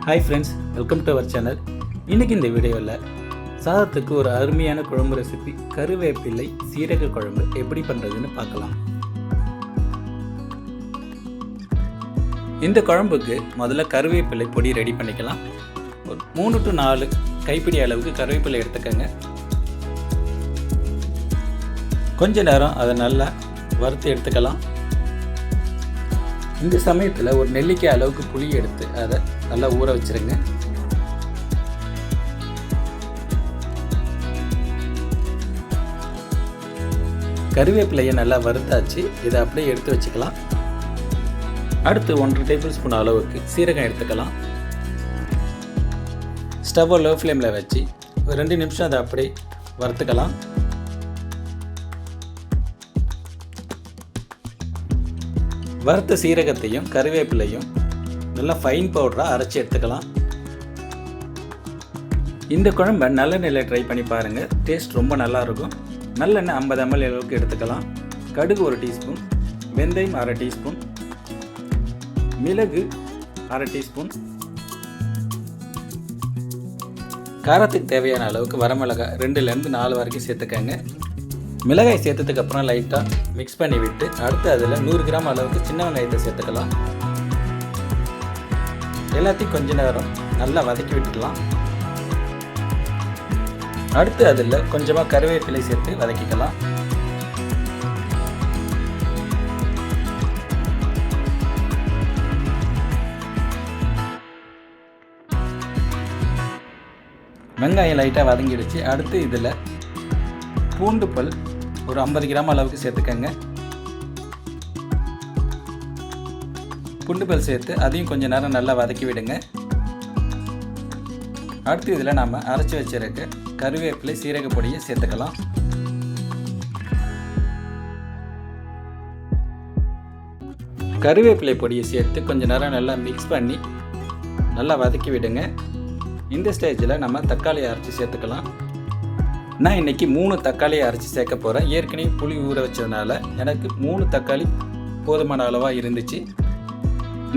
Hi friends, welcome to our channel. இன்றைக்கி இந்த வீடியோவில் சாதத்துக்கு ஒரு அருமையான குழம்பு ரெசிபி கருவேப்பிலை சீரக குழம்பு எப்படி பண்ணுறதுன்னு பார்க்கலாம். இந்த குழம்புக்கு முதல்ல கருவேப்பிலை பொடி ரெடி பண்ணிக்கலாம். ஒரு 3 to 4 கைப்பிடி அளவுக்கு கருவேப்பிலை எடுத்துக்கோங்க. கொஞ்ச நேரம் அதை நல்லா வறுத்து எடுத்துக்கலாம். இந்த சமயத்தில் ஒரு நெல்லிக்காய் அளவுக்கு புளி எடுத்து அதை நல்லா ஊற வச்சுருங்க. கருவேப்பிலையை நல்லா வறுத்தாச்சு. இதை அப்படியே எடுத்து வச்சுக்கலாம். அடுத்து 1 டேபிள் ஸ்பூன் அளவுக்கு சீரகம் எடுத்துக்கலாம். ஸ்டவ்வை லோ ஃப்ளேமில் வச்சு ஒரு 2 நிமிஷம் அதை அப்படியே வறுத்துக்கலாம். வறுத்த சீரகத்தையும் கருவேப்பிலையும் நல்லா ஃபைன் பவுடராக அரைச்சி எடுத்துக்கலாம். இந்த குழம்பை நல்லெண்ணெயில் ட்ரை பண்ணி பாருங்கள். டேஸ்ட் ரொம்ப நல்லாயிருக்கும். நல்லெண்ணெய் 50 ml அளவுக்கு எடுத்துக்கலாம். கடுகு 1 டீஸ்பூன், வெந்தயம் 1/2 டீஸ்பூன், மிளகு 1/2 டீஸ்பூன், காரத்துக்கு தேவையான அளவுக்கு வரமிளகாய் 2லேருந்து 4 வரைக்கும் சேர்த்துக்கங்க. மிளகாய் சேர்த்ததுக்கப்புறம் லைட்டாக மிக்ஸ் பண்ணி விட்டு அடுத்து அதில் 100 கிராம் அளவுக்கு சின்ன வெங்காயத்தை சேர்த்துக்கலாம். எல்லாத்தையும் கொஞ்ச நேரம் நல்லா வதக்கி விட்டுக்கலாம். அடுத்து அதில் கொஞ்சமாக கருவேப்பிலை சேர்த்து வதக்கிக்கலாம். வெங்காயம் லைட்டாக வதங்கிடுச்சு. அடுத்து இதில் பூண்டு பல் ஒரு 50 கிராம் அளவுக்கு சேர்த்துக்கங்க. பூண்டு பல் சேர்த்து அதையும் கொஞ்சம் நேரம் நல்லா வதக்கி விடுங்க. அடுத்து இதில் நாம் அரைச்சி வச்சிருக்க கருவேப்பிலை சீரக பொடியை சேர்த்துக்கலாம். கருவேப்பிலை பொடியை சேர்த்து கொஞ்சம் நேரம் நல்லா மிக்ஸ் பண்ணி நல்லா வதக்கி விடுங்க. இந்த ஸ்டேஜில் நம்ம தக்காளியை அரைச்சி சேர்த்துக்கலாம். நான் இன்றைக்கி 3 தக்காளியை அரைச்சி சேர்க்க போகிறேன். ஏற்கனவே புளி ஊற வச்சதுனால எனக்கு 3 தக்காளி போதுமான அளவாக இருந்துச்சு.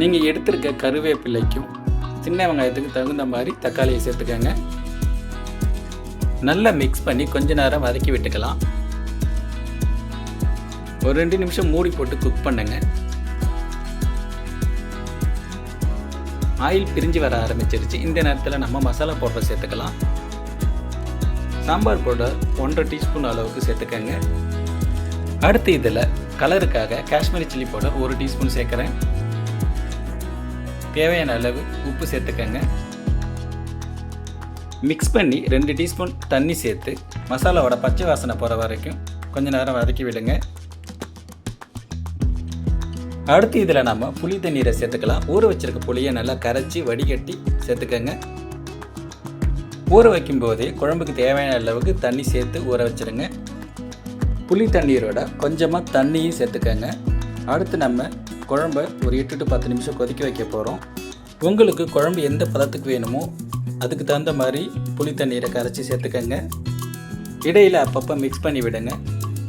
நீங்கள் எடுத்துருக்க கருவேப்பிலைக்கும் சின்ன வெங்காயத்துக்கு தகுந்த மாதிரி தக்காளியை சேர்த்துக்கங்க. நல்லா மிக்ஸ் பண்ணி கொஞ்ச நேரம் வதக்கி விட்டுக்கலாம். ஒரு 2 நிமிஷம் மூடி போட்டு குக் பண்ணுங்க. ஆயில் பிரிஞ்சு வர ஆரம்பிச்சிருச்சு. இந்த நேரத்தில் நம்ம மசாலா பவுடர் சேர்த்துக்கலாம். சாம்பார் பவுடர் 1/2 டீஸ்பூன் அளவுக்கு சேர்த்துக்கங்க. அடுத்து இதில் கலருக்காக காஷ்மீரி சில்லி பவுடர் 1 டீஸ்பூன் சேர்க்குறேன். தேவையான அளவு உப்பு சேர்த்துக்கங்க. மிக்ஸ் பண்ணி 2 டீஸ்பூன் தண்ணி சேர்த்து மசாலாவோட பச்சை வாசனை போகிற வரைக்கும் கொஞ்சம் நேரம் வதக்கி விடுங்க. அடுத்து இதில் நம்ம புளி தண்ணீரை சேர்த்துக்கலாம். ஊற வச்சிருக்க புளியை நல்லா கரைச்சி வடிகட்டி சேர்த்துக்கங்க. ஊற வைக்கும்போதே குழம்புக்கு தேவையான அளவுக்கு தண்ணி சேர்த்து ஊற வச்சுருங்க. புளி தண்ணீரோட கொஞ்சமாக தண்ணியும் சேர்த்துக்கங்க. அடுத்து நம்ம குழம்பை ஒரு 8 to 10 நிமிஷம் கொதிக்க வைக்க போகிறோம். உங்களுக்கு குழம்பு எந்த பதத்துக்கு வேணுமோ அதுக்கு தகுந்த மாதிரி புளி தண்ணீரை கரைச்சி சேர்த்துக்கங்க. இடையில் அப்பப்போ மிக்ஸ் பண்ணி விடுங்க.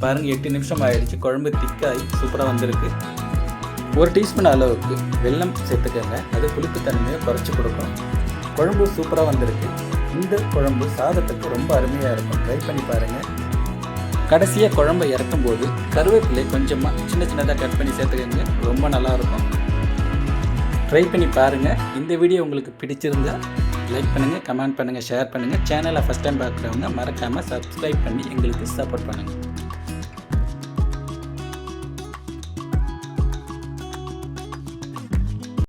பாருங்கள், 8 நிமிஷம் ஆகிடுச்சு. குழம்பு திக்காகி சூப்பராக வந்திருக்கு. 1 டீஸ்பூன் அளவுக்கு வெல்லம் சேர்த்துக்கங்க. அது புளிப்பு தன்மையை குறைச்சி கொடுக்கும். குழம்பு சூப்பராக வந்திருக்கு. இந்த குழம்பு சாதத்துக்கு ரொம்ப அருமையாக இருக்கும். ட்ரை பண்ணி பாருங்கள். கடைசியாக குழம்பை இறக்கும்போது கருவேப்பிலை கொஞ்சமாக சின்னதாக கட் பண்ணி சேர்த்துக்கங்க. ரொம்ப நல்லாயிருக்கும். ட்ரை பண்ணி பாருங்கள். இந்த வீடியோ உங்களுக்கு பிடிச்சிருந்தா லைக் பண்ணுங்கள், கமெண்ட் பண்ணுங்கள், ஷேர் பண்ணுங்கள். சேனலை ஃபஸ்ட் டைம் பார்க்குறவங்க மறக்காமல் சப்ஸ்கிரைப் பண்ணி எங்களுக்கு சப்போர்ட் பண்ணுங்கள்.